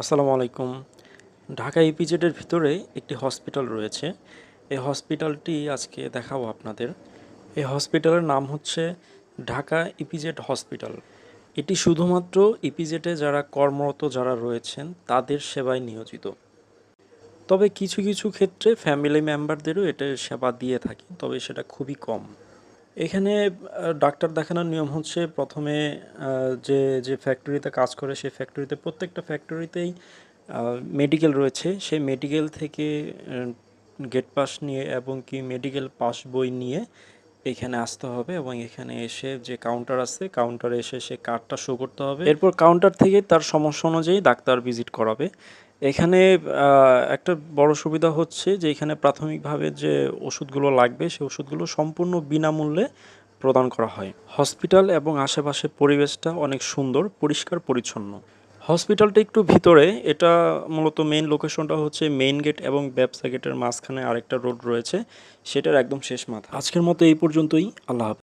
আসসালামু আলাইকুম। ঢাকা ইপিজেডের ভিতরে একটি হসপিটাল রয়েছে। এই হসপিটালটি আজকে দেখাবো আপনাদের। এই হসপিটালের নাম হচ্ছে ঢাকা ইপিজেড হসপিটাল। এটি শুধুমাত্র ইপিজেডে যারা কর্মরত যারা রয়েছেন তাদের সেবায় নিয়োজিত। তবে কিছু কিছু ক্ষেত্রে ফ্যামিলি মেম্বারদেরও এটা সেবা দিয়ে থাকে, তবে সেটা খুবই কম। এখানে ডাক্তার দেখানোর নিয়ম হচ্ছে প্রথমে যে যে ফ্যাক্টরিতে কাজ করে সেই ফ্যাক্টরিতে প্রত্যেকটা ফ্যাক্টরিতেই মেডিকেল রয়েছে। সেই মেডিকেল থেকে গেট পাস নিয়ে এবং কি মেডিকেল পাস বই নিয়ে এখানে আসতে হবে এবং এখানে এসে যে কাউন্টার আছে কাউন্টারে এসে সে কার্ডটা শো করতে হবে। এরপর কাউন্টার থেকে তার সমস্যা অনুযায়ী ডাক্তার ভিজিট করাবে। এখানে একটা বড় সুবিধা হচ্ছে যে এখানে প্রাথমিকভাবে যে ওষুধগুলো লাগবে সেই ওষুধগুলো সম্পূর্ণ বিনামূল্যে প্রদান করা হয়। হসপিটাল এবং আশেপাশের পরিবেশটা অনেক সুন্দর, পরিষ্কার পরিচ্ছন্ন। হসপিটালটা একটু ভিতরে, এটা মূলত মেইন লোকেশনটা হচ্ছে মেইন গেট এবং ব্যবসা গেটের মাঝখানে আরেকটা রোড রয়েছে, সেটার একদম শেষ মাথা। আজকের মতো এই পর্যন্তই। আল্লাহ হাফেজ।